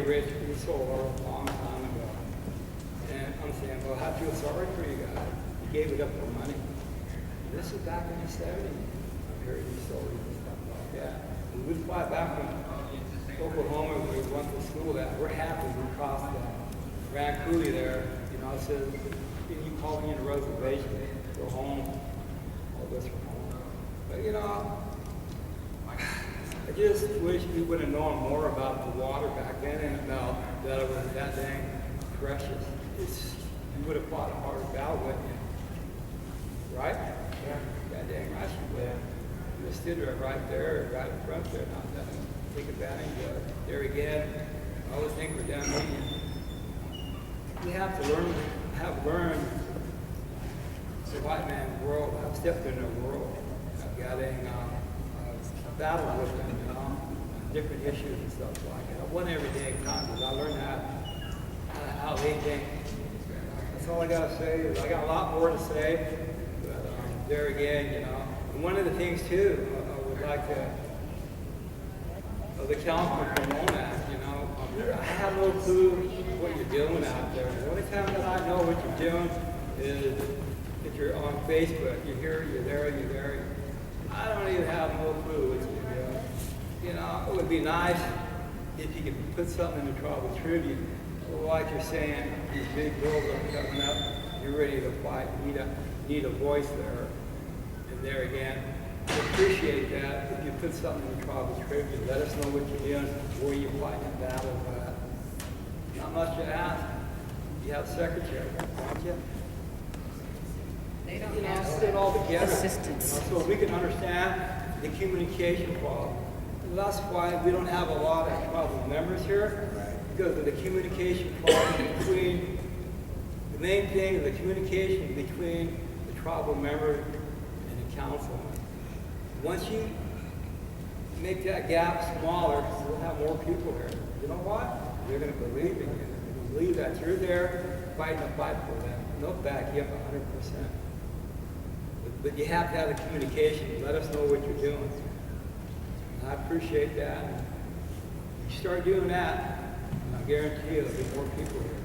Rich, we sold ours a long time ago. And I'm saying, well, I feel sorry for you guys. You gave it up for money. This is back in the 70s. I've heard these stories and stuff like that. And we fly back from Oklahoma when we went to school that we're happy we crossed the Grand Coulee there. You know, it says, can you call me in a reservation? Go home. All this from home. But you know, I just wish we would have known more about the water back then and about that it was that dang precious. You would have fought a harder battle, wouldn't you? Right? Yeah. God dang right you would. You just stood right there, right in front there, not that. Take advantage of it. There again, I always think we're down here. We have to learned the white man's world. I've stepped in their world. I've got a battle with them, you know, different issues and stuff like that. It wasn't everyday content. I learned how they think. That's all I got to say. I got a lot more to say, but there again, you know. And one of the things too, I would like to. The councilman from Omak, you know, I have no clue what you're doing out there. The only time that I know what you're doing is if you're on Facebook. You're here, you're there, you're there. I don't even have no clue what you're doing. You know, it would be nice if you could put something in the Tribal Tribune. Like you're saying, these big bills are coming up. You're ready to fight. You need a voice there. And there again. I appreciate that. If you put something in the Tribal Tribune, let us know what you're doing, where you're fighting a battle. Not much to ask. You have secretary, don't you? They don't you know, have put it all together. assistants. You know, so we can understand the communication problem. And that's why we don't have a lot of tribal members here, because of the communication problem between, the main thing is the communication between the tribal member and the councilman. Once you make that gap smaller, we'll have more people here. You know what? They're going to believe in you. They're going to believe that you're there fighting a fight for them. They'll back you up 100%. But you have to have the communication. Let us know what you're doing. And I appreciate that. You start doing that, and I guarantee you there'll be more people here.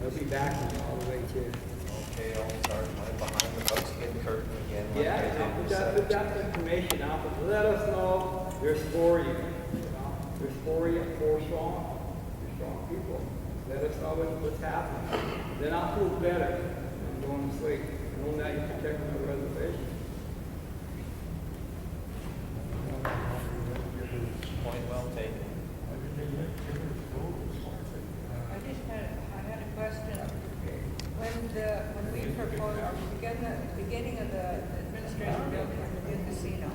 They'll be backing you all the way too. Okay, I'll start behind the buckskin curtain again. Yeah, put that information out, but let us know there's for you. There's for you, 4 strong. You're strong people. Let us know what's happening. Then I'll feel better than going to sleep. Knowing that you're protecting the reservation. Point well taken. I had a question. When we proposed, beginning of the administration building at the new casino,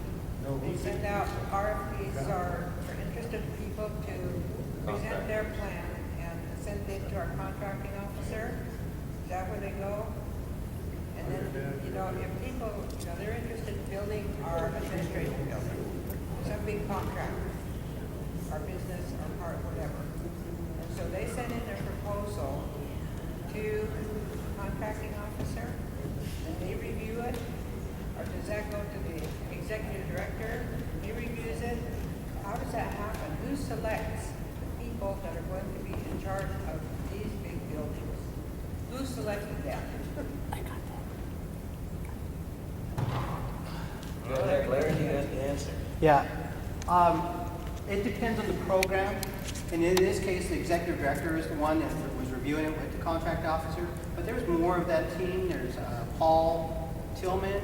they sent out RFPs for interested people to present their plan and send it to our contracting officer. Is that where they go? And then, you know, if people, you know, they're interested in building our administration building, some big contractor, our business, our part, whatever. And so they send in their proposal to the contracting officer, and they review it, or does that go to the executive director? He reviews it. How does that happen? Who selects the people that are going to be in charge of these big buildings? Who selected them? Go ahead, Larry, you got the answer. Yeah. It depends on the program. And in this case, the executive director is the one that was reviewing it with the contract officer. But there's more of that team. There's Paul Tillman.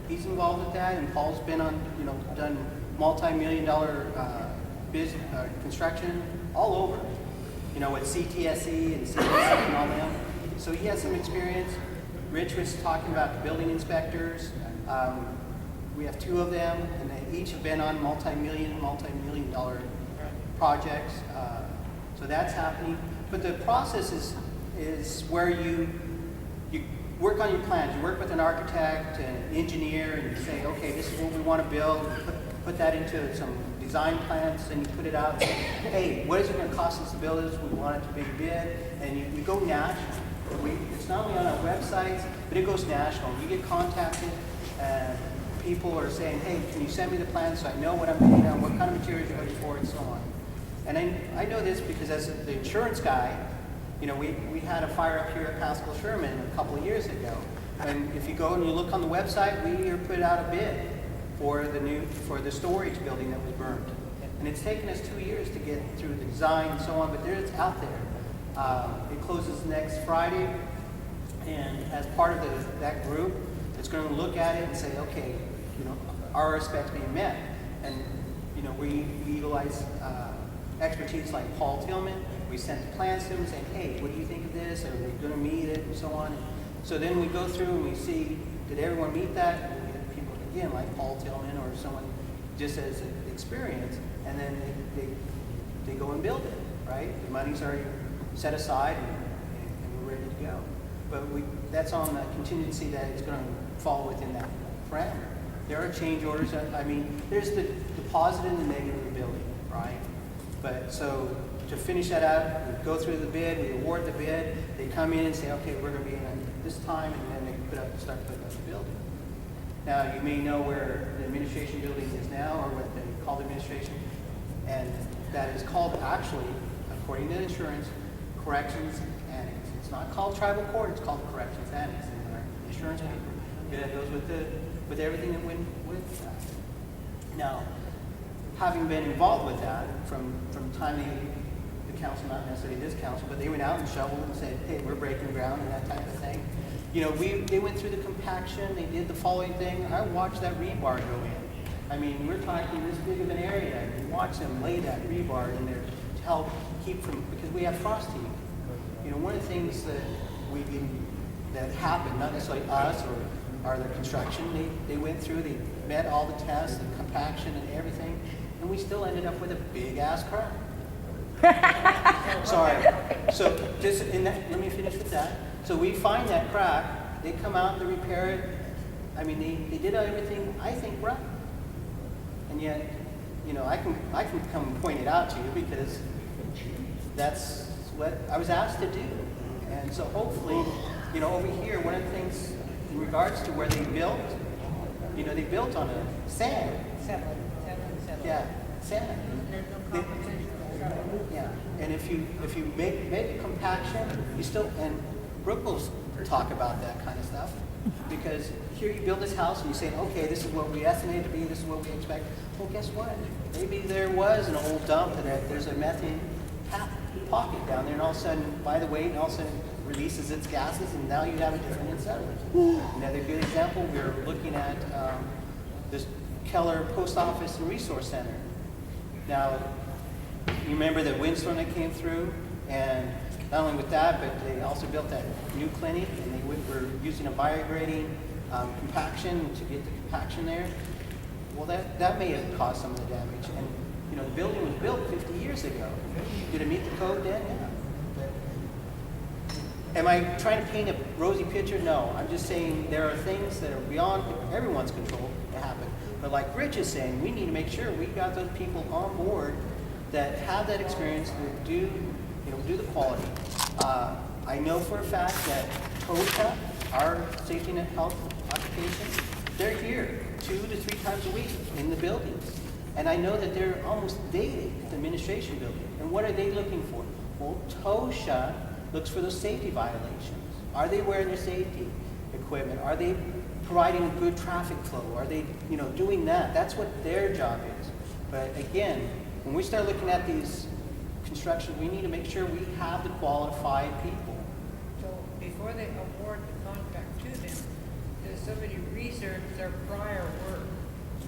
He's involved with that. And Paul's been on, you know, done multi-million-dollar business construction all over. You know, with CTSE and C.B.C. and all them. So he has some experience. Rich was talking about the building inspectors. We have 2 of them, and they each have been on multi-million dollar projects. So that's happening. But the process is where you work on your plans. You work with an architect and an engineer, and you say, okay, this is what we want to build. Put that into some design plans, and you put it out. And say, hey, what is it going to cost us to build this? We want it to be a bid, and you go national. It's not only on our websites, but it goes national. You get contacted, and people are saying, hey, can you send me the plans so I know what I'm bidding on, what kind of materials you're looking for, and so on. And I know this because as the insurance guy, you know, we had a fire up here at Pascal Sherman a couple of years ago. And if you go and you look on the website, we put out a bid for the storage building that was burned. And it's taken us 2 years to get through the design and so on, but it's out there. It closes next Friday, and as part of that group, it's going to look at it and say, okay, you know, are our specs being met? And you know, we utilize expertise like Paul Tillman. We sent the plans to him saying, hey, what do you think of this? Are we going to meet it? And so on. So then we go through and we see, did everyone meet that? And we get people, again, like Paul Tillman or someone just as experience, and then they go and build it, right? The money's already set aside and we're ready to go. But that's on the contingency that it's going to fall within that parameter. There are change orders. I mean, there's the positive and the negative of the building, right? But so to finish that out, we go through the bid, we award the bid, they come in and say, okay, we're going to be in at this time, and then they start putting up the building. Now, you may know where the administration building is now, or what they call the administration, and that is called actually, according to insurance, corrections annex. It's not called tribal court, it's called corrections annex in our insurance paper. It goes with everything that went with that. Now, having been involved with that from time the council, not necessarily this council, but they went out and shoveled and said, hey, we're breaking ground and that type of thing. You know, they went through the compaction, they did the following thing. I watched that rebar go in. I mean, we're talking this big of an area, and you watch them lay that rebar in there to help keep from, because we have frost heave. You know, one of the things that happened, not necessarily us or the construction, they went through, they met all the tests, the compaction and everything, and we still ended up with a big ass crack. Sorry. So just in that, let me finish with that. So we find that crack, they come out, they repair it. I mean, they did everything, I think, right. And yet, you know, I can come and point it out to you because that's what I was asked to do. And so hopefully, you know, over here, one of the things in regards to where they built, you know, they built on a sand. Seven. Yeah, sand. There's no compensation. Yeah, and if you make a compaction, you still, and Brooke will talk about that kind of stuff, because here you build this house and you say, okay, this is what we estimate to be, this is what we expect. Well, guess what? Maybe there was an old dump that there's a methane pocket down there, and all of a sudden, by the way, and all of a sudden it releases its gases, and now you have a different unsettlement. Another good example, we're looking at this Keller Post Office and Resource Center. Now, you remember the windstorm that came through, and not only with that, but they also built that new clinic, and they were using a biograding compaction to get the compaction there. Well, that may have caused some of the damage. And you know, the building was built 50 years ago. Did it meet the code then? Yeah. But am I trying to paint a rosy picture? No. I'm just saying there are things that are beyond everyone's control to happen. But like Rich is saying, we need to make sure we got those people on board that have that experience, that do the quality. I know for a fact that TOSHA, our safety and health occupation, they're here 2 to 3 times a week in the buildings. And I know that they're almost daily at the administration building. And what are they looking for? Well, TOSHA looks for those safety violations. Are they wearing their safety equipment? Are they providing good traffic flow? Are they, doing that? That's what their job is. But again, when we start looking at these construction, we need to make sure we have the qualified people. So before they award the contract to them, does somebody research their prior work,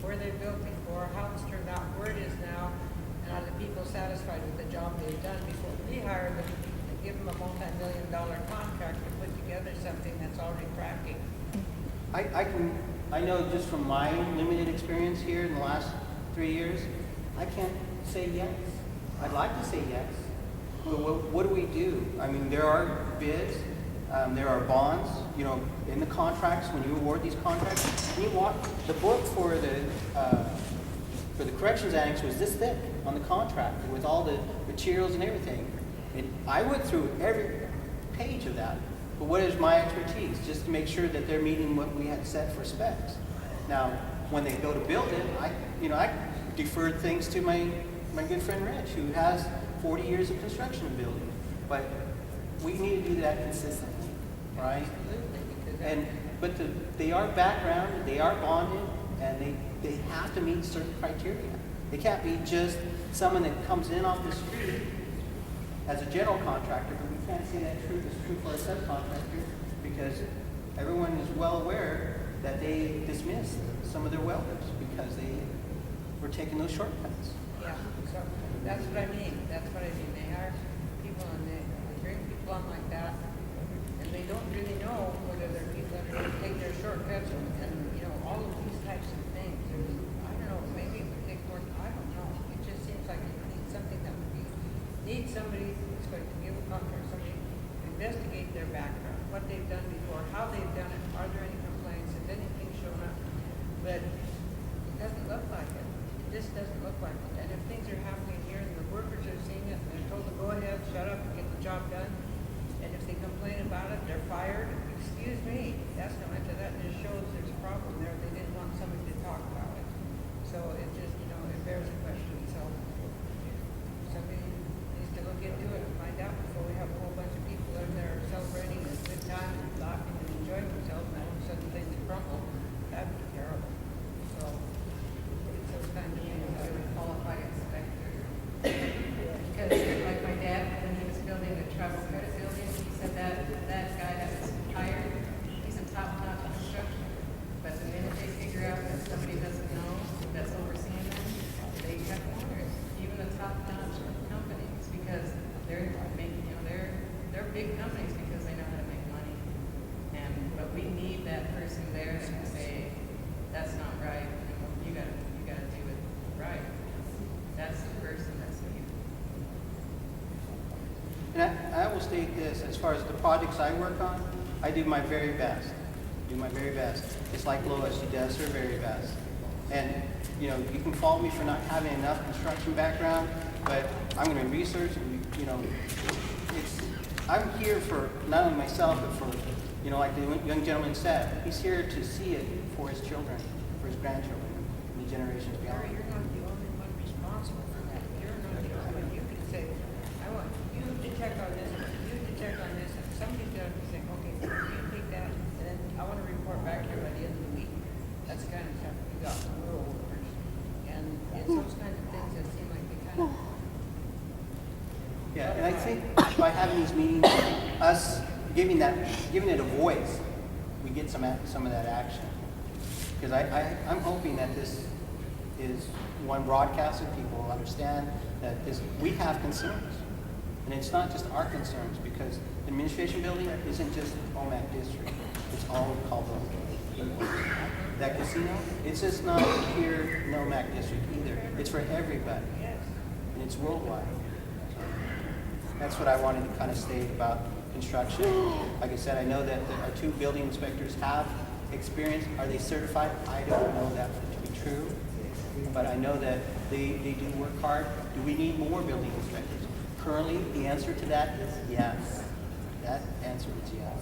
where they built before, how it's turned out, where it is now, and are the people satisfied with the job they've done before we hire them and give them a multi-million-dollar contract to put together something that's already cracking? I know just from my limited experience here in the last 3 years, I can't say yes. I'd like to say yes, but what do we do? I mean, there are bids, there are bonds, in the contracts, when you award these contracts. You want the book for the corrections annex was this thick on the contract with all the materials and everything. I went through every page of that, but what is my expertise? Just to make sure that they're meeting what we had set for specs. Now, when they go to build it, I deferred things to my my good friend Rich, who has 40 years of construction and building. But we need to do that consistently, right? But they are backgrounded, they are bonded, and they have to meet certain criteria. They can't be just someone that comes in off the street as a general contractor, but we can't say that is true for a subcontractor, because everyone is well aware that they dismissed some of their welders because they were taking those shortcuts. Yeah, so that's what I mean. That's what I mean. They hire people and they bring people on like that, and they don't really know whether they're people that are going to take their shortcuts and you know, all of these types of things. I don't know, maybe it would take more, I don't know. It just seems like it needs something that would be, need somebody who's going to give a contract, somebody to investigate their background, what they've done before, how they've done it, are there any complaints, has anything shown up? But it doesn't look like it. This doesn't look like it. And if things are happening here and the workers are seeing it, they're told to go ahead, shut up, and get the job done. And if they complain about it, they're fired. Excuse me, that's not much of that. Just shows there's a problem there. They didn't want somebody to talk about it. So it just, you know, it bears a question. So somebody needs to look into it and find out before we have a whole bunch of people in there celebrating a good time and laughing and enjoying themselves, and all of a sudden things crumble. That'd be terrible. So it's those kind of things that would qualify inspector. Because like my dad, when he was building the trust credit building, he said that guy that was hired, he's a top-notch construction. But the minute they figure out that somebody doesn't know that's overseeing them, they cut corners. Even the top-notch companies, because they're making, you know, they're big companies because they know how to make money. But we need that person there to say, that's not right. You gotta do it right. That's the person that's needed. And I will state this, as far as the projects I work on, I do my very best. It's like Lois, she does her very best. And, you know, you can fault me for not having enough construction background, but I'm going to research and, you know, I'm here for not only myself, but for, you know, like the young gentleman said, he's here to see it for his children, for his grandchildren, and the generations beyond. You're not the only one responsible for that. You're not the only one. You can say, I want you to check on this, you to check on this, and somebody's going to say, okay, you take that, and then I want to report back here by the end of the week. That's the kind of stuff we got from rural workers. And it's those kinds of things that seem like they kind of... Yeah, and I think by having these meetings, us giving it a voice, we get some of that action. Because I'm hoping that this is one broadcast that people will understand that we have concerns. And it's not just our concerns, because the administration building isn't just Omak district. It's all of Caldwell. That casino, it's just not here in Omak district either. It's for everybody. And it's worldwide. That's what I wanted to kind of state about construction. Like I said, I know that our two building inspectors have experience. Are they certified? I don't know that to be true. But I know that they do work hard. Do we need more building inspectors? Currently, the answer to that is yes. That answer is yes.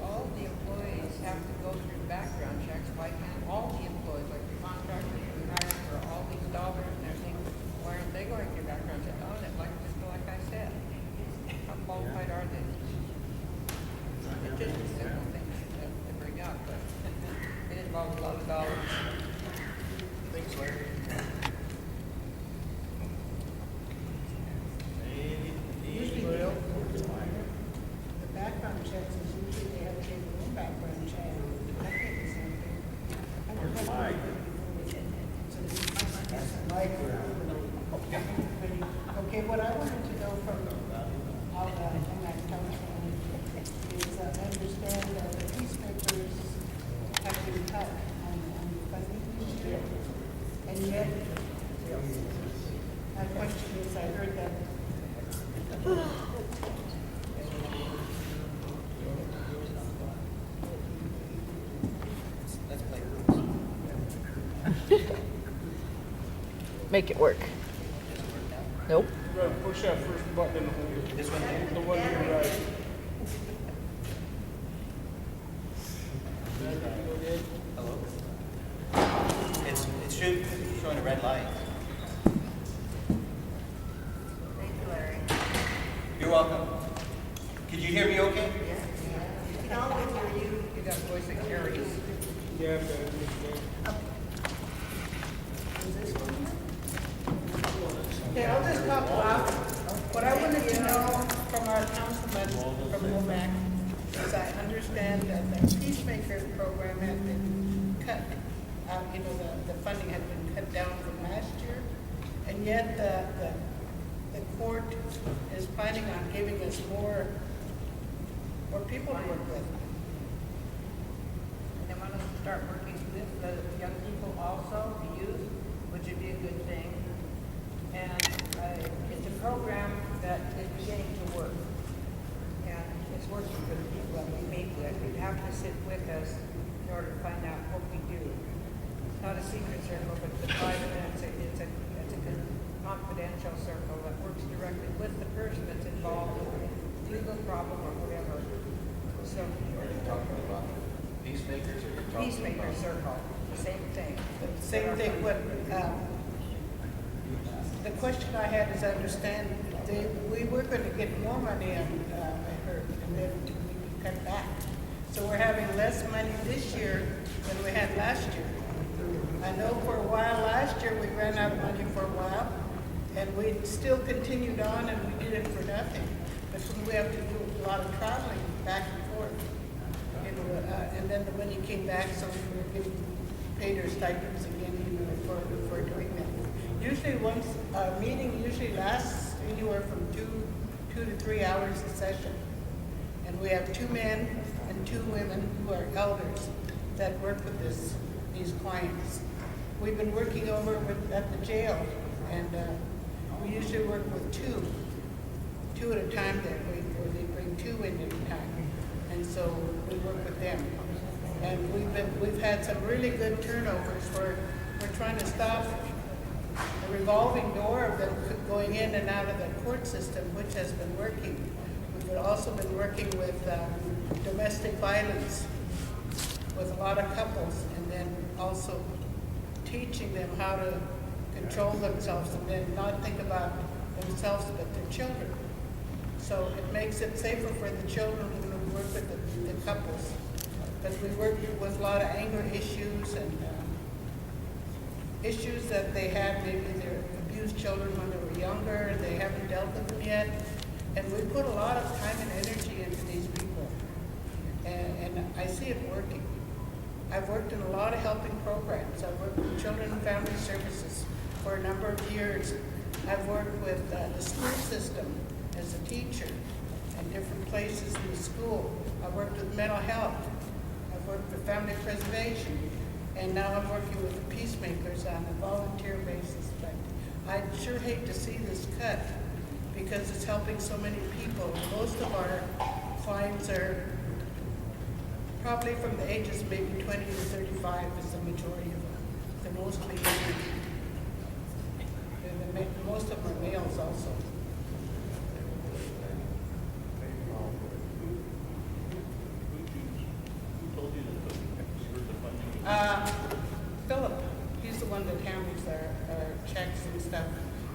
All the employees have to go through background checks. Why can't all the employees, like the contractors we hire for all these dollars and everything, why aren't they going through background checks? Oh, like I said, how qualified are they? It's just a simple thing to bring up, but it involves a lot of dollars. Thanks, Larry. Usually, the background checks is usually they have to take their own background check. I think the same thing. I don't have to- So that's my Okay, what I wanted to know from all that council is understand that the peacemakers have been cut on the funding this year. And yet, my question is, I heard that Let's play. Make it work. Nope. Push that first button in the hole. This one here? The one to your right. Hello? It's showing a red light. welcome. Could you hear me okay? You can always hear you, you got a voice that carries. Yeah, but, Okay, I'll just talk about what I wanted to know from our councilman from Omak, is I understand that the Peacemaker program had been cut, the funding had been cut down from last year, and yet the court is planning on giving us more people to work with. And then why don't we start working with the young people also, the youth, which would be a good thing. And it's a program that is beginning to work. And it's working for the people that we meet with. You have to sit with us in order to find out what we do. It's not a secret circle, but it's a private, and it's a confidential circle that works directly with the person that's involved in a legal problem or whatever. So, Are you talking about peacemakers or you're talking Peacemaker about? circle, the same thing. Same thing, the question I had is, I understand, we were going to get more money on, I heard, and then we cut back. So we're having less money this year than we had last year. I know for a while, last year, we ran out of money for a while, and we still continued on, and we did it for nothing. But when we have to do a lot of traveling back and forth, and then the money came back, so we were getting paid our stipends again, for doing that. Usually a meeting usually lasts anywhere from two to 3 hours a session. And we have 2 men and 2 women who are elders that work with these clients. We've been working over at the jail, and we usually work with two at a time there, where they bring 2 in at a time. And so we work with them. And we've had some really good turnovers where we're trying to stop the revolving door of them going in and out of the court system, which has been working. We've also been working with domestic violence with a lot of couples, and then also teaching them how to control themselves and then not think about themselves but their children. So it makes it safer for the children when we work with the couples. But we work with a lot of anger issues and issues that they had, maybe they abused children when they were younger, and they haven't dealt with them yet. And we put a lot of time and energy into these people. And I see it working. I've worked in a lot of helping programs. I've worked with Children and Family Services for a number of years. I've worked with the school system as a teacher in different places in the school. I've worked with mental health. I've worked with family preservation. And now I'm working with the Peacemakers on a volunteer basis. But I'd sure hate to see this cut because it's helping so many people. Most of our clients are probably from the ages maybe 20 to 35 is the majority of them. They're mostly women. And most of them are males also. who told you that the funding? Philip, he's the one that handles our checks and stuff,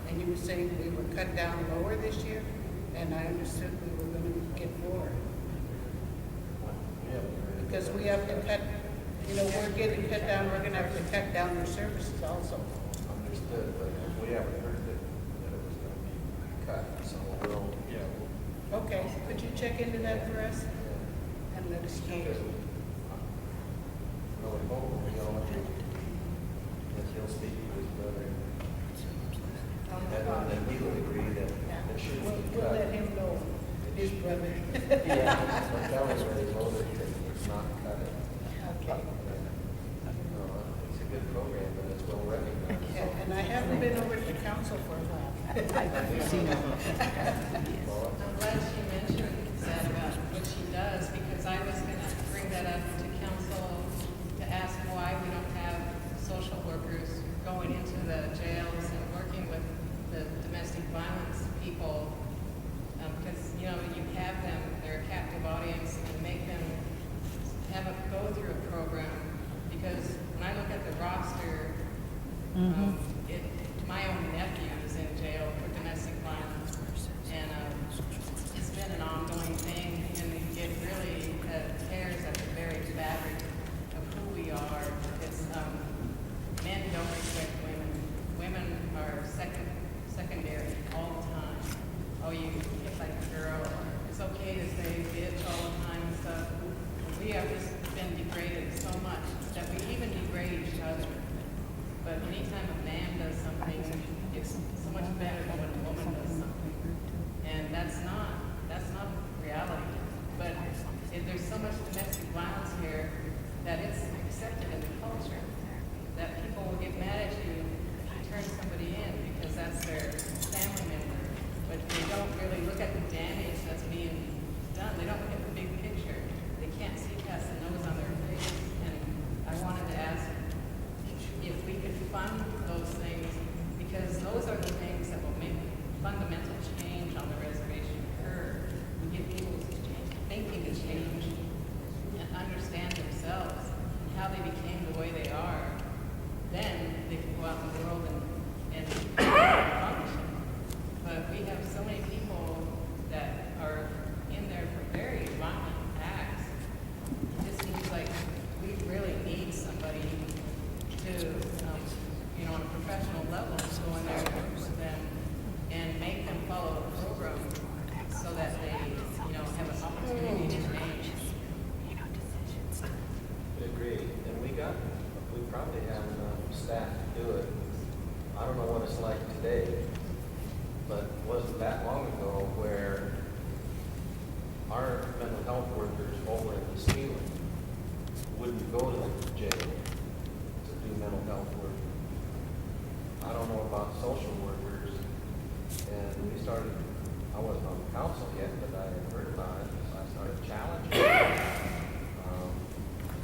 and he was saying we were cut down lower this year, and I understood we were going to get more. Because we have to cut, we're getting cut down, we're going to have to cut down their services also. Understood, but we haven't heard that it was going to be cut, so we'll, Okay, could you check into that for us and let us know? because really hope, that he'll speak to his brother. And then we would agree that it should be We'll cut. let him know, his brother. Yeah, so tell us where he voted to not cut it. Okay. It's a good program, and it's well recognized. And I haven't been over to council for a while. I'm glad she mentioned that about what she does, because I was gonna bring that up to council to ask why we don't have social workers going into the jails and working with the domestic violence people. Because, you have them, they're a captive audience, and make them have a go through a program. Because when I look at the roster, my own nephew is in jail for domestic violence. And like a girl, or it's okay to say bitch all the time and stuff. We have just been degraded so much that we even degrade each other. But anytime a man does something, it's so much better than when a woman does something. And that's not reality. But there's so much domestic violence here that it's accepted in the culture. That people will get mad at you if you turn somebody in because that's their family member. But they don't really look at the damage that's being done. They don't look at the big picture. They can't see past the nose on their face. And I wanted to ask if we could fund those things, because those are the things that will make fundamental change on the reservation occur. We get people thinking to change and understand themselves and how they became the way they are. Then they can go out in the world and function. But we have so many people that are in there for very violent acts. It just seems like we really need somebody to, on a professional level, go in there and work with them and make them follow the program so that they, have an opportunity to change. I agree, and we probably have enough staff to do it. I don't know what it's like today, but it wasn't that long ago where our mental health workers over in the ceiling wouldn't go to the jail to do mental health work. I don't know about social workers, and I wasn't on the council yet, but I had heard about it, so I started challenging it.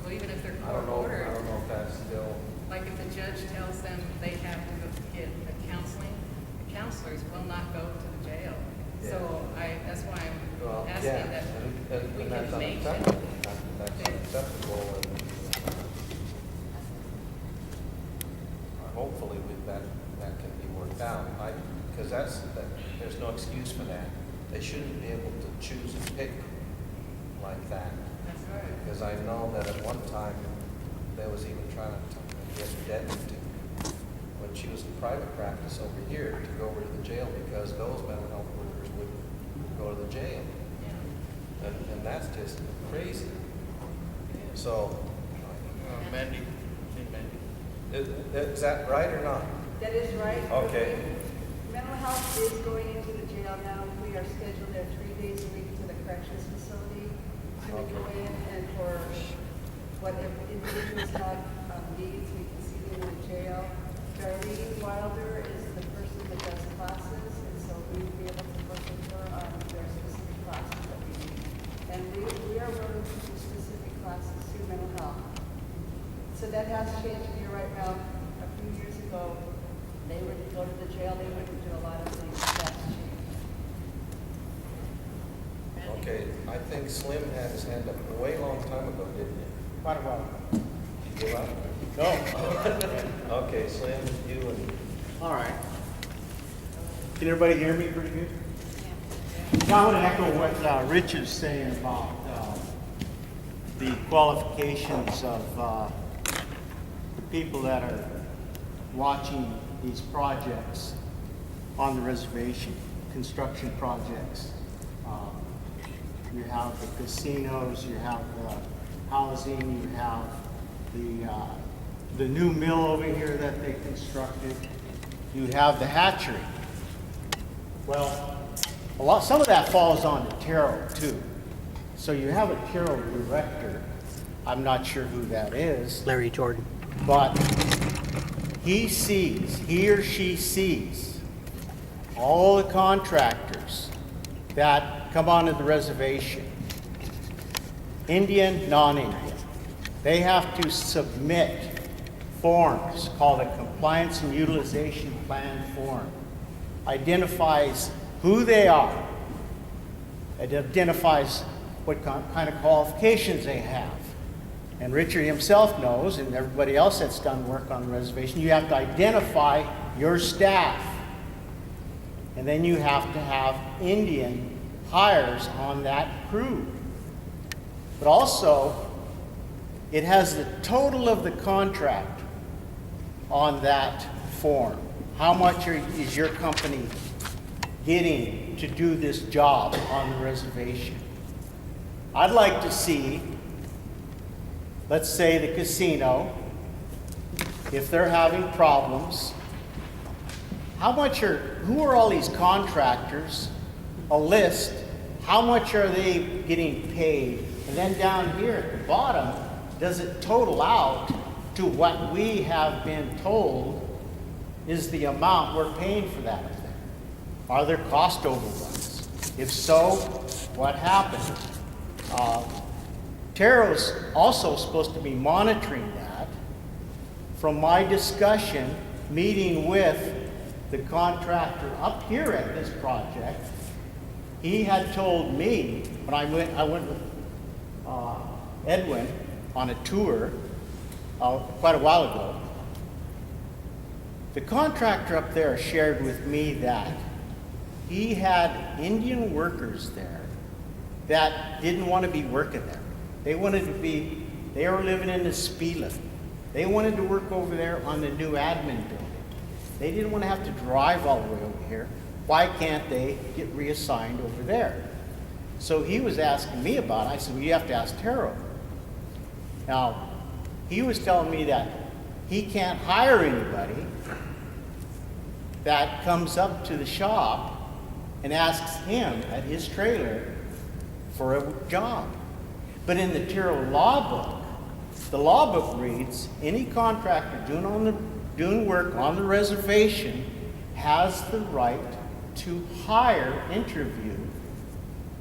Well, even if they're I don't court know ordered, if that's still, like if the judge tells them they have to go get the counseling, the counselors will not go to the jail. So that's why well, I'm yeah, asking that we and that's can make them. unacceptable. That's unacceptable, and hopefully that can be worked out. Because there's no excuse for that. They shouldn't be able to choose and pick like that. That's right. Because I know that at one time, there was even trying to get Debbie to, when she was in private practice over here, to go over to the jail because those mental health workers wouldn't go to the jail. Yeah. And that's just crazy. So, Mandy, is that right or not? That is right. Okay. Mental health is going into the jail now. We are scheduled there 3 days a week to the corrections facility. So we go in and for whatever individuals have needs, we can see them in the jail. Darlene Wilder is the person that does classes, and so we will be able to work with her on their specific classes that we need. And we are willing to do specific classes through mental health. So that has changed here right now. A few years ago, they would go to the jail, they wouldn't do a lot of things. That's changed. Okay, I think Slim had his hand up a way long time ago, didn't he? Quite a while. Did you give up? No. Okay, Slim, you and, All right. Can everybody hear me pretty good? Yeah. I want to echo what Rich is saying about the qualifications of the people that are watching these projects on the reservation, construction projects. You have the casinos, you have the housing, you have the new mill over here that they constructed. You have the hatchery. Well, some of that falls on Terrell too. So you have a Terrell director. I'm not sure who that is. Larry Jordan. But he or she sees all the contractors that come onto the reservation, Indian, non-Indian. They have to submit forms called a compliance and utilization plan form. Identifies who they are. It identifies what kind of qualifications they have. And Richard himself knows, and everybody else that's done work on the reservation, you have to identify your staff. And then you have to have Indian hires on that crew. But also, it has the total of the contract on that form. How much is your company getting to do this job on the reservation. I'd like to see, let's say the casino, if they're having problems, who are all these contractors? A list, how much are they getting paid? And then down here at the bottom, does it total out to what we have been told is the amount we're paying for that thing? Are there cost overruns? If so, what happened? Taro's also supposed to be monitoring that. From my discussion, meeting with the contractor up here at this project, he had told me, when I went with Edwin on a tour quite a while ago, the contractor up there shared with me that he had Indian workers there that didn't want to be working there. They were living in the Spila. They wanted to work over there on the new admin building. They didn't want to have to drive all the way over here. Why can't they get reassigned over there? So he was asking me about it. I said, well, you have to ask Taro. Now, he was telling me that he can't hire anybody that comes up to the shop and asks him at his trailer for a job. But in the Taro law book, the law book reads, any contractor doing work on the reservation has the right to hire, interview,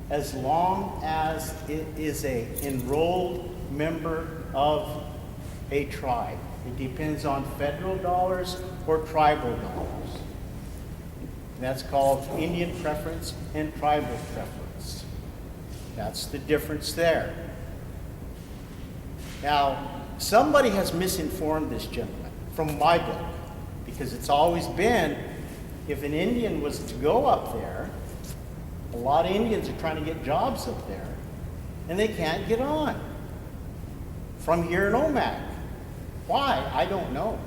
as long as it is a enrolled member of a tribe. It depends on federal dollars or tribal dollars. That's called Indian preference and tribal preference. That's the difference there. Now, somebody has misinformed this gentleman from my book, because it's always been, if an Indian was to go up there, a lot of Indians are trying to get jobs up there, and they can't get on from here in Omak. Why? I don't know.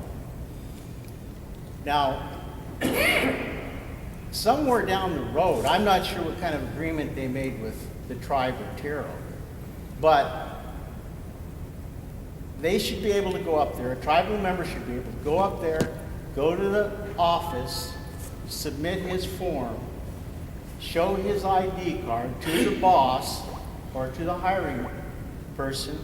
Now, somewhere down the road, I'm not sure what kind of agreement they made with the tribe of Tiro, but they should be able to go up there, a tribal member should be able to go up there, go to the office, submit his form, show his ID card to the boss or to the hiring person.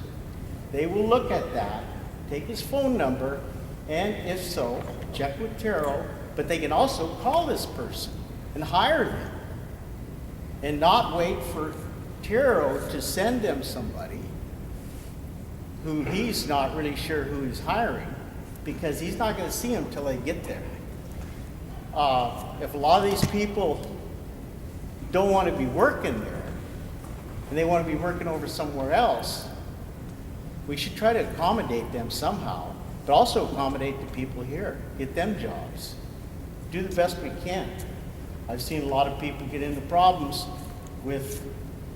They will look at that, take his phone number, and if so, check with Taro, but they can also call this person and hire them and not wait for Taro to send them somebody who he's not really sure who he's hiring, because he's not going to see them till they get there. If a lot of these people don't want to be working there and they want to be working over somewhere else, we should try to accommodate them somehow, but also accommodate the people here, get them jobs. Do the best we can. I've seen a lot of people get into problems with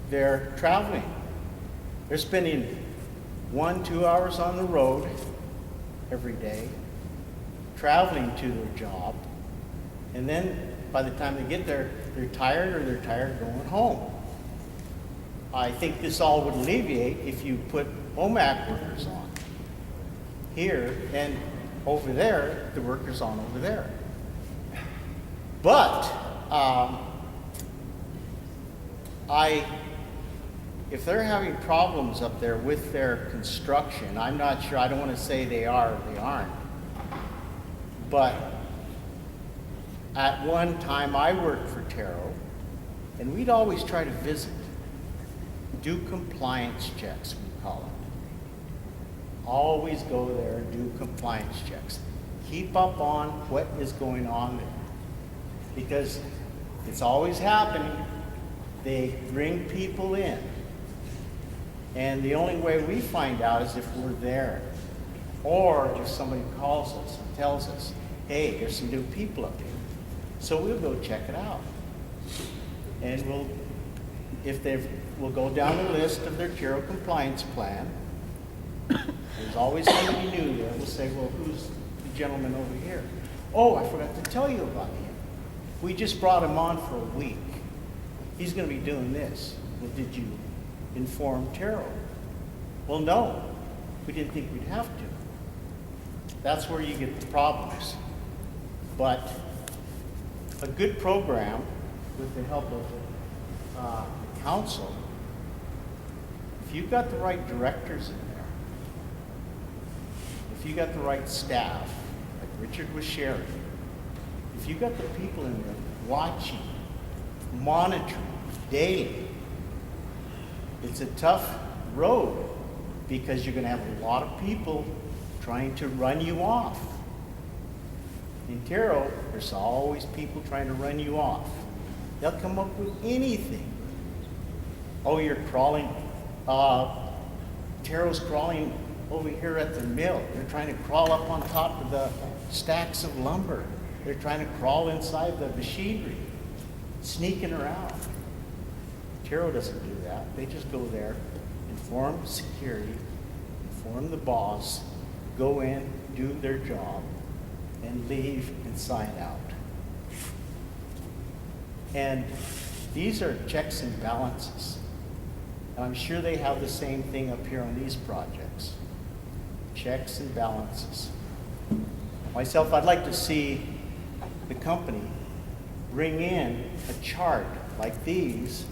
their traveling. They're spending 1-2 hours on the road every day, traveling to their job, and then by the time they get there, they're tired or they're tired going home. I think this all would alleviate if you put Omak workers on here, and over there, the workers on over there. But if they're having problems up there with their construction, I'm not sure, I don't want to say they are or they aren't, but at one time I worked for Taro, and we'd always try to visit, do compliance checks, we call it. Always go there and do compliance checks. Keep up on what is going on there, because it's always happening. They bring people in, and the only way we find out is if we're there, or if somebody calls us and tells us, hey, there's some new people up here. So we'll go check it out. And we'll go down the list of their Tiro compliance plan. There's always somebody new there. We'll say, well, who's the gentleman over here? Oh, I forgot to tell you about him. We just brought him on for a week. He's going to be doing this. Well, did you inform Terrell? Well, no. We didn't think we'd have to. That's where you get the problems. But a good program with the help of the council, if you've got the right directors in there, if you got the right staff, like Richard was sharing, if you got the people in there watching, monitoring daily, it's a tough road because you're going to have a lot of people trying to run you off. In Terrell, there's always people trying to run you off. They'll come up with anything. Oh, you're crawling. Terrell's crawling over here at the mill. They're trying to crawl up on top of the stacks of lumber. They're trying to crawl inside the machinery, sneaking around. Terrell doesn't do that. They just go there, inform security, inform the boss, go in, do their job, and leave and sign out. And these are checks and balances. And I'm sure they have the same thing up here on these projects. Checks and balances. Myself, I'd like to see the company bring in a chart like these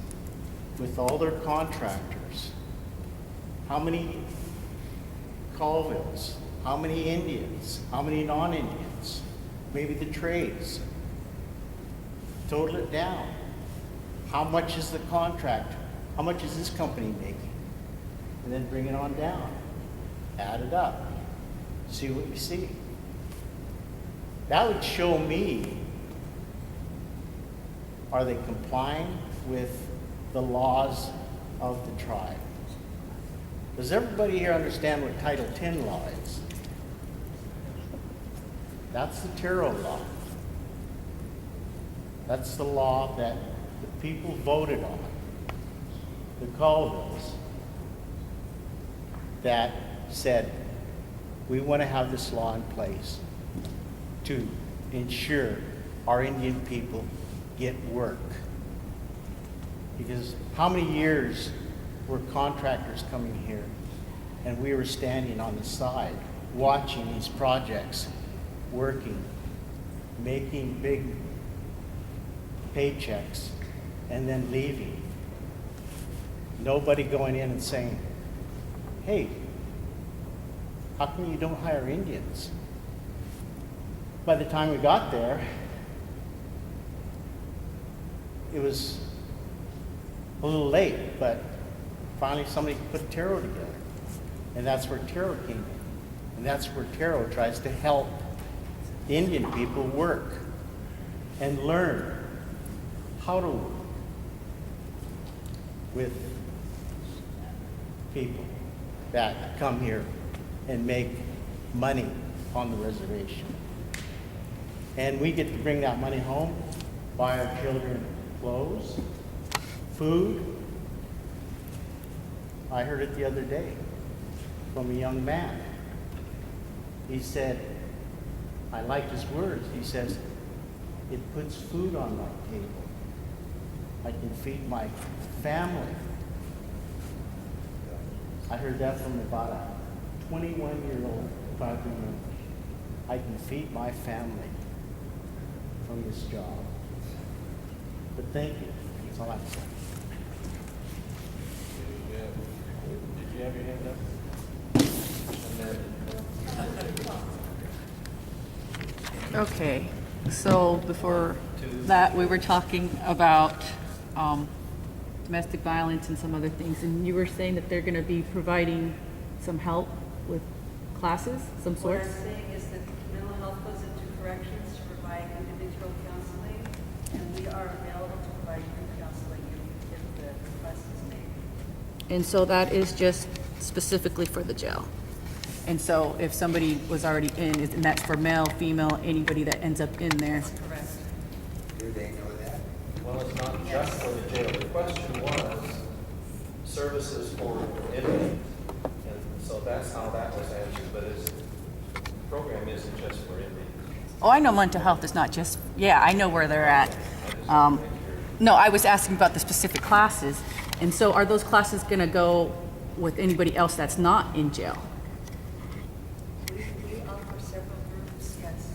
with all their contractors. How many Colvilles? How many Indians? How many non-Indians? Maybe the trades. Total it down. How much is the contract? How much is this company making? And then bring it on down. Add it up. See what you see. That would show me, are they complying with the laws of the tribe? Does everybody here understand what Title 10 law is? That's the Terrell law. That's the law that the people voted on, the Colvilles, that said, we want to have this law in place to ensure our Indian people get work. Because how many years were contractors coming here and we were standing on the side watching these projects working, making big paychecks, and then leaving. Nobody going in and saying, hey, how come you don't hire Indians? By the time we got there, it was a little late, but finally somebody put Terrell together. And that's where Terrell came in. And that's where Terrell tries to help Indian people work and learn how to work with people that come here and make money on the reservation. And we get to bring that money home, buy our children clothes, food. I heard it the other day from a young man. He said, I liked his words. He says, it puts food on my table. I can feed my family. I heard that from about a 21-year-old tribal member. I can feed my family from this job. But thank you. That's all I have to say. Did you have your hand up? Okay, so before that, we were talking about domestic violence and some other things, and you were saying that they're going to be providing some help with classes, some What sorts? I'm saying is that mental health goes into corrections to provide individual counseling, and we are available to provide group counseling if the request is made. And so that is just specifically for the jail. And so if somebody was already in, and that's for male, female, anybody that ends up in there. That's correct. Do they know that? Well, it's not just for the jail. The question was services for inmates. And so that's how that was answered, but the program isn't just for inmates. Oh, I know mental health is not just, yeah, I know where they're at. No, I was asking about the specific classes. And so are those classes gonna go with anybody else that's not in jail? We offer several groups, yes.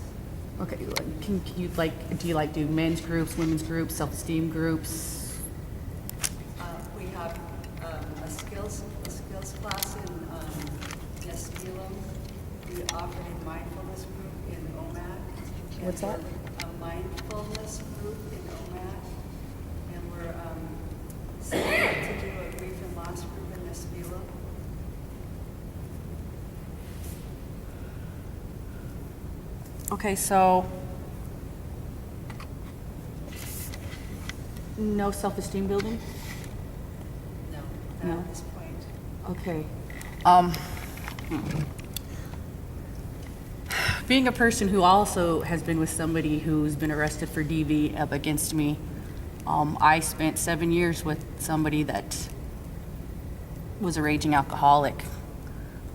Okay, can you do men's groups, women's groups, self-esteem groups? We have a skills class in Escalon. We offer a mindfulness group in Omak. What's that? A mindfulness group in Omak. And we're set to do a grief and loss group in Escalon. Okay, so no self-esteem building? No, No. not at this point. Okay. Being a person who also has been with somebody who's been arrested for DV up against me, I spent 7 years with somebody that was a raging alcoholic.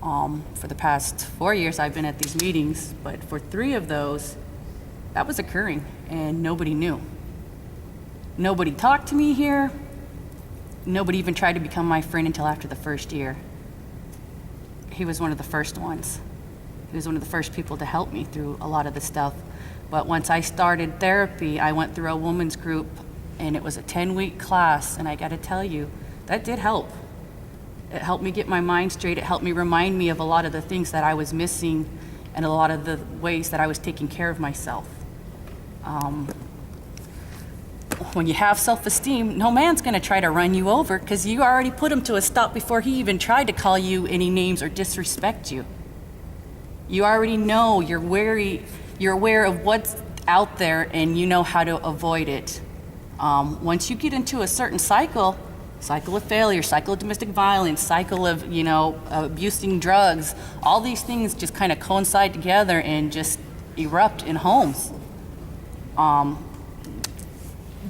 For the past 4 years, I've been at these meetings, but for 3 of those, that was occurring, and nobody knew. Nobody talked to me here. Nobody even tried to become my friend until after the first year. He was one of the first ones. He was one of the first people to help me through a lot of the stuff. But once I started therapy, I went through a women's group, and it was a 10-week class, and I gotta tell you, that did help. It helped me get my mind straight. It helped me remind me of a lot of the things that I was missing and a lot of the ways that I was taking care of myself. When you have self-esteem, no man's gonna try to run you over because you already put him to a stop before he even tried to call you any names or disrespect you. You already know, you're aware of what's out there and you know how to avoid it. Once you get into a certain cycle of failure, cycle of domestic violence, cycle of, abusing drugs, all these things just kind of coincide together and just erupt in homes.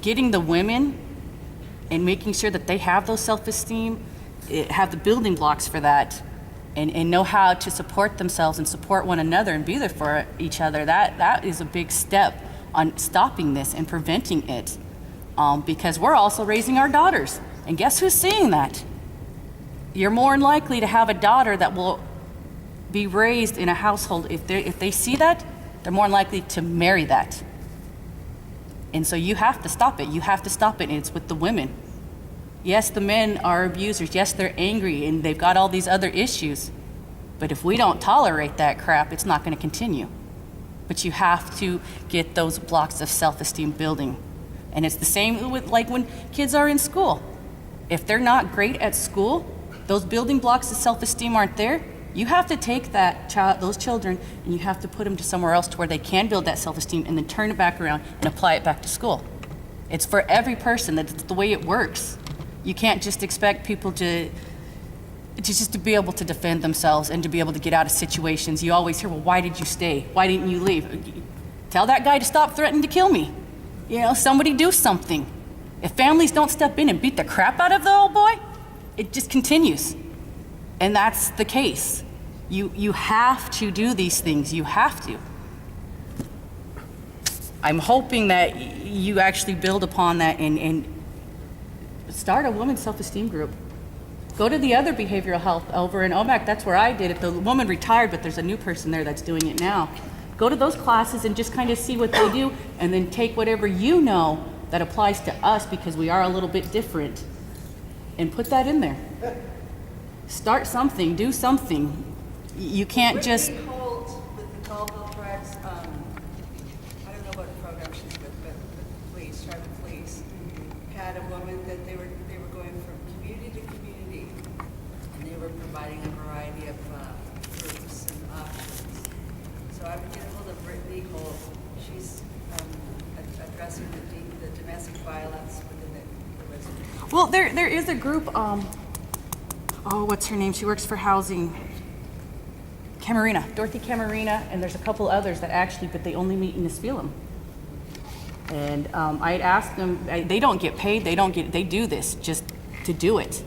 Getting the women and making sure that they have those self-esteem, have the building blocks for that, and know how to support themselves and support one another and be there for each other, that is a big step on stopping this and preventing it. Because we're also raising our daughters. And guess who's seeing that? You're more than likely to have a daughter that will be raised in a household. If they see that, they're more than likely to marry that. And so you have to stop it. You have to stop it, and it's with the women. Yes, the men are abusers. Yes, they're angry, and they've got all these other issues. But if we don't tolerate that crap, it's not going to continue. But you have to get those blocks of self-esteem building. And it's the same with like when kids are in school. If they're not great at school, those building blocks of self-esteem aren't there. You have to take those children, and you have to put them to somewhere else to where they can build that self-esteem and then turn it back around and apply it back to school. It's for every person. That's the way it works. You can't just expect people to be able to defend themselves and to be able to get out of situations. You always hear, well, why did you stay? Why didn't you leave? Tell that guy to stop threatening to kill me. Somebody do something. If families don't step in and beat the crap out of the old boy, it just continues. And that's the case. You have to do these things. You have to. I'm hoping that you actually build upon that and start a women's self-esteem group. Go to the other behavioral health over in Omak. That's where I did it. The woman retired, but there's a new person there that's doing it now. Go to those classes and just kind of see what they do, and then take whatever you know that applies to us, because we are a little bit different, and put that in there. Start something, do something. You can't just... Brittany Holt with the Colville Tribes, I don't know what program she's with, but the police, tribal police, had a woman that they were going from community to community, and they were providing a variety of groups and options. So I would get a hold of Brittany Holt. She's addressing the domestic violence within the residence. Well, there is a group, what's her name? She works for housing. Dorothy Camarina, and there's a couple others that actually, but they only meet in Nisfilam. And I had asked them, they don't get paid, they do this just to do it.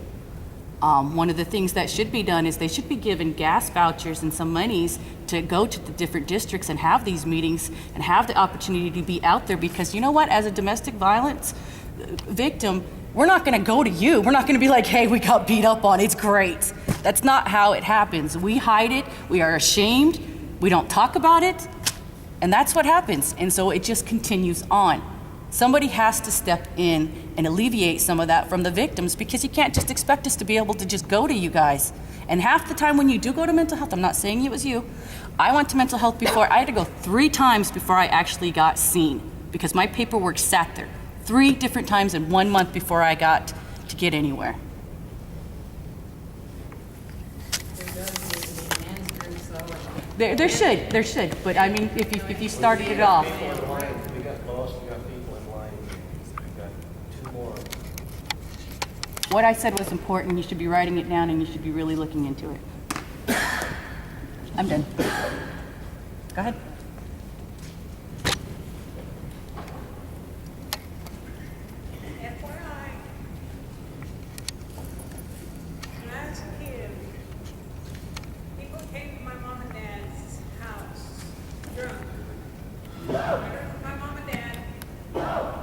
One of the things that should be done is they should be given gas vouchers and some monies to go to the different districts and have these meetings and have the opportunity to be out there, because you know what, as a domestic violence victim, we're not gonna go to you. We're not gonna be like, hey, we got beat up on, it's great. That's not how it happens. We hide it, we are ashamed, we don't talk about it, and that's what happens. And so it just continues on. Somebody has to step in and alleviate some of that from the victims, because you can't just expect us to be able to just go to you guys. And half the time when you do go to mental health, I'm not saying it was you, I went to mental health before. I had to go 3 times before I actually got seen, because my paperwork sat there 3 different times in 1 month before I got to get anywhere. There should, but I mean, if you started it off. People in line, we got lost, we got people in line, we got 2 more. What I said was important. You should be writing it down and you should be really looking into it. I'm done. Go ahead. FYI, when I was a kid, people came to my mom and dad's house drunk. My mom and dad,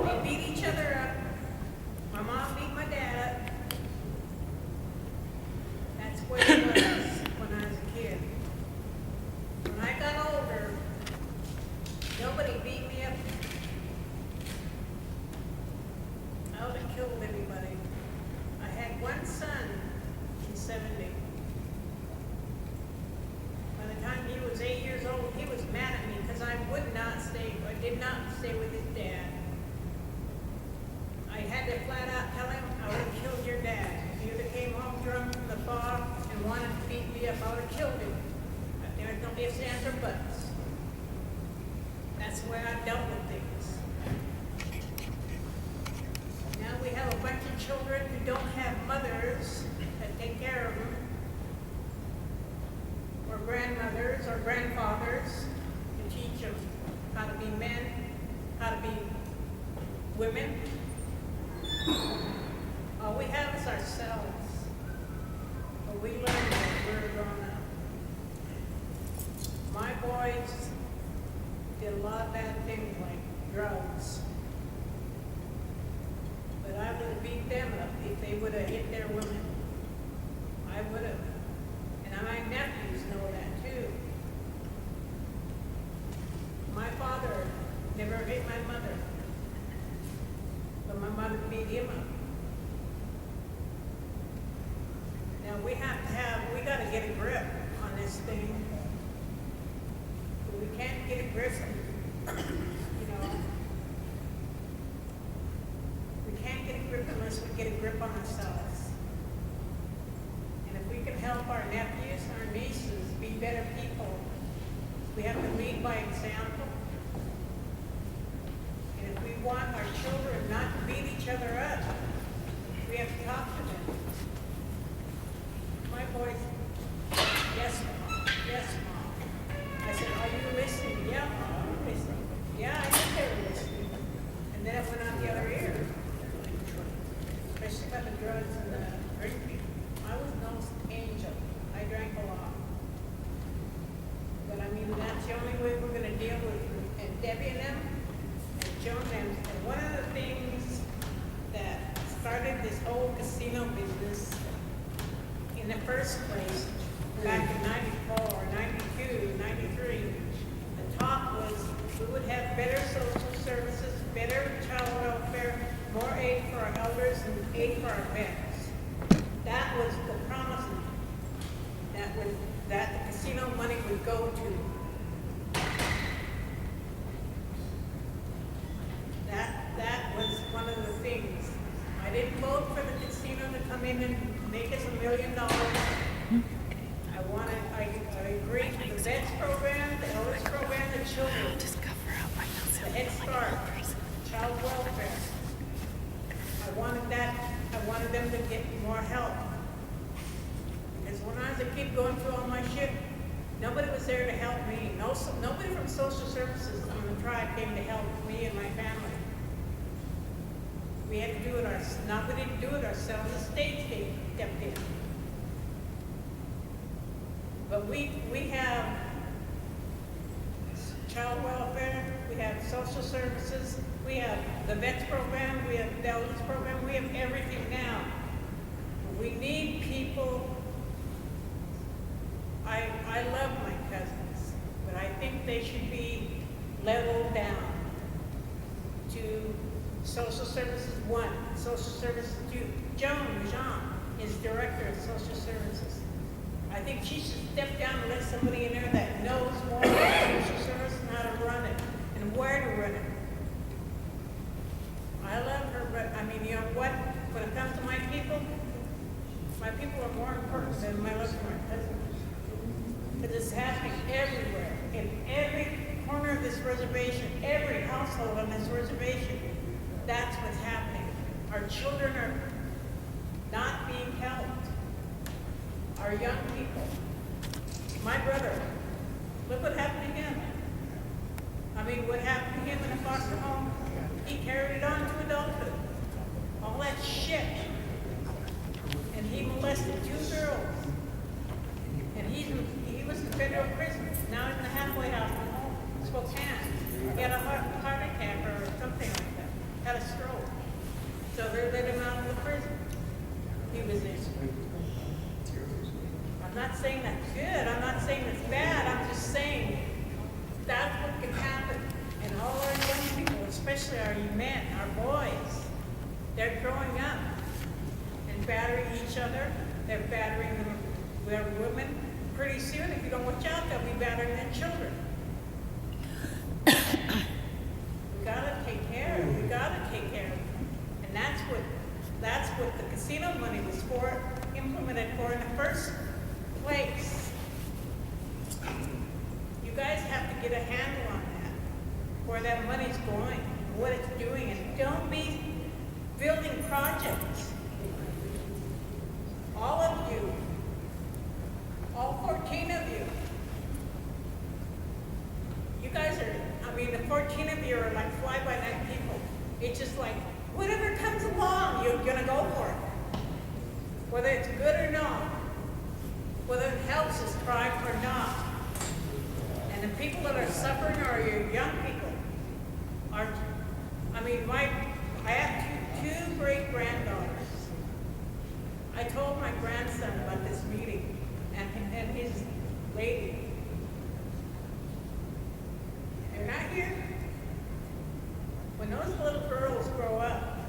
they beat each other up. My mom beat my dad up. That's where it was when I was a kid. When I got older, nobody beat me up. I would have killed everybody. I had one son in 70. By the time he was 8 years old, he was mad at me because I did not stay with his dad. I had to flat out tell him I would have killed your dad. If he would have came home drunk from the bar and wanted to beat me up, I would have killed him. But there was no ifs, ands, or buts. That's the way I dealt with things. Now we have a bunch of children who don't have mothers that take care of them, or grandmothers or grandfathers to teach them how to be men, how to be women. All we have is ourselves, but we learn as we're grown up. My boys did a lot of bad things like drugs. But I would have beat them up if they would have hit their women. I would have. And my nephews know that too. My father never hit my mother, but my mother beat him up. Now we got to get a grip on this thing. We can't get a grip, you know. We can't get a grip unless we get a grip on ourselves. And if we can help our nephews, our nieces be better people, we have to lead by example. And if we want our children not to beat each other up, we have to talk to them. My boys, yes, Mom, yes, Mom. I said, are you listening? Yeah, Mom, I'm listening. Yeah, I think they were listening. And then it went out the other ear. Especially about the drugs and the drinking. I was no angel. I drank a lot. But I mean, that's the only way we're going to deal with it. And Debbie and them, and Joan and them. And one of the things that started this whole casino business in the first place, back in 94, 92, 93, the talk was we would have better social services, better child welfare, more aid for our elders, and aid for our vets. That was the promise that the casino money would go to. That was one of the things. I didn't vote for the casino to come in and make us $1 million. I agreed with the vets program, the elders program, the children, the Head Start, child welfare. I wanted them to get more help. Because when I was a kid going through all my shit, nobody was there to help me. Nobody from social services on the tribe came to help me and my family. We had to do it ourselves. We didn't do it ourselves. The state stepped in. But we have child welfare, we have social services, we have the vets program, we have the elders program, we have everything now. We need people. I love my cousins, but I think they should be leveled down to social services 1, social services 2. Jean is director of social services. I think she should step down and let somebody in there that knows more about social service and how to run it and where to run it. I love her, but I mean, you know what? When it comes to my people are more important than my love for my cousins. Because it's happening everywhere, in every corner of this reservation, every household on this reservation. That's what's happening. Our children are not being helped. Our young people. My brother, look what happened to him. I mean, what happened to him in a foster home, he carried it on to adulthood. All that shit. And he molested 2 girls. And he was in federal prison. Now he's in a halfway house in home, Spokane. He had a heart attack or something like that. Had a stroke. So they let him out of the prison. He was in. I'm not saying that's good. I'm not saying it's bad. I'm just saying that's what can happen. And all our young people, especially our men, our boys, they're growing up and battering each other. They're battering their women. Pretty soon, if you don't watch out, they'll be battering their children. We gotta take care of them. We gotta take care of them. And that's what the casino money was for, implemented for in the first place. You guys have to get a handle on that, where that money's going, what it's doing, and don't be building projects. All of you, all 14 of you. You guys are, I mean, the 14 of you are like fly-by-night people. It's just like, whatever comes along, you're gonna go for it. Whether it's good or not. Whether it helps us thrive or not. And the people that are suffering are your young people. I mean, I have two great-granddaughters. I told my grandson about this meeting and his lady. They're not here. When those little girls grow up,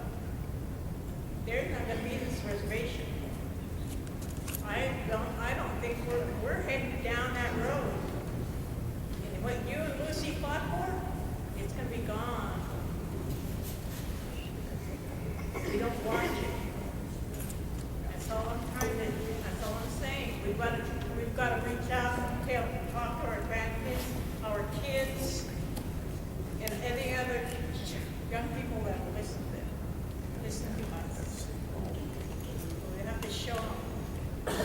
they're not going to be this reservation. I don't think we're heading down that road. And what you and Lucy fought for, it's going to be gone. We don't watch it. That's all I'm saying. We've got to reach out and talk to our grandkids, our kids, and any other young people that listen to us. We have to show them. And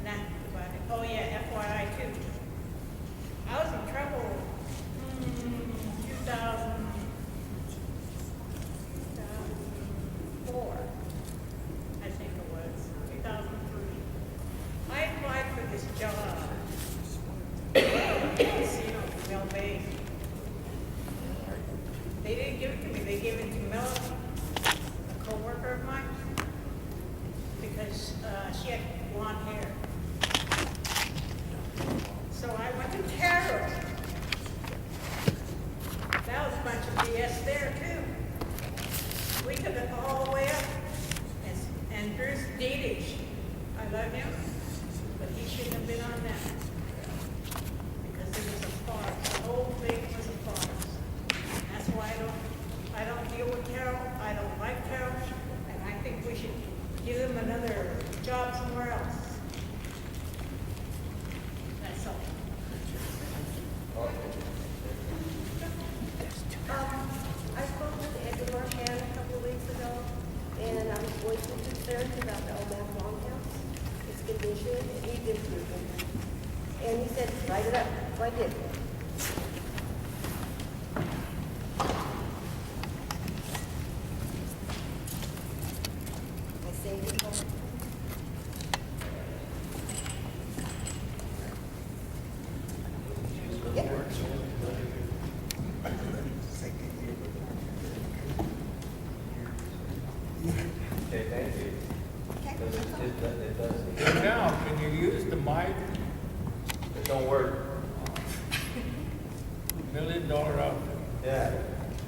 that's about it. Oh yeah, FYI too. I was in trouble 2004, I think it was, 2003. I applied for this job at the casino in Mill Bay. They didn't give it to me, they gave it to Melanie, a co-worker of mine, because she had blonde hair. So I went to Carol. That was a bunch of BS there too. We took it all the way up. And Bruce Diedish, I love him, but he shouldn't have been on that. Because it was a farce. The whole thing was a farce. And that's why I don't deal with Carol. I don't like Carol. And I think we should give him another job somewhere else. That's all. I spoke with Edgar Marchand a couple of weeks ago, and I was voicing concerns about the Omak longhouse, its condition, and he did prove it. And he said, write it up, so I did. I saved it home. thank you. Because it does. And now, can you use the mic? It don't work. $1 million outfit. Yeah.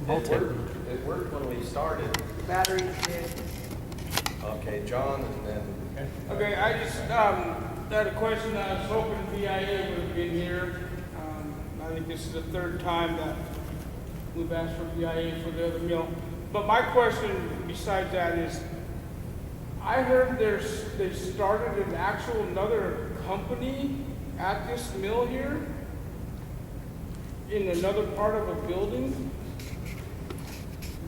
It worked when we started. Battery's dead. Okay, John, and then. Okay, I just, had a question. I was hoping BIA would have been here. I think this is the third time that we've asked for BIA for the other mill. But my question besides that is, I heard they started an actual another company at this mill here in another part of a building.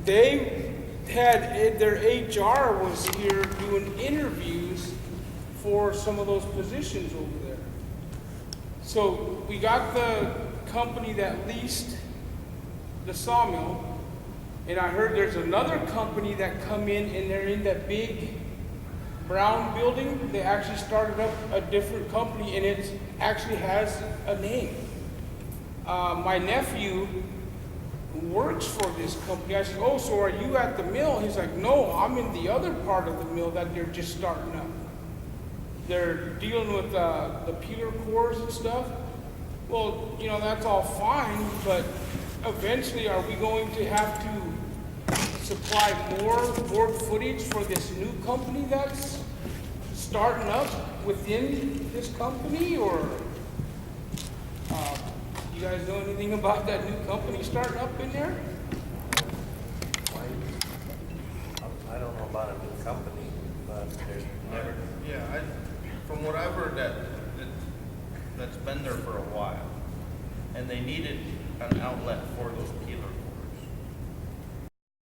They had, their HR was here doing interviews for some of those positions over there. So we got the company that leased the sawmill, and I heard there's another company that come in and they're in that big brown building. They actually started up a different company and it actually has a name. My nephew works for this company. I said, oh, so are you at the mill? He's like, no, I'm in the other part of the mill that they're just starting up. They're dealing with the peeler cores and stuff. Well, you know, that's all fine, but eventually are we going to have to supply more board footage for this new company that's starting up within this company, or you guys know anything about that new company starting up in there? I don't know about a new company, but there's never. Yeah, from what I've heard, that's been there for a while, and they needed an outlet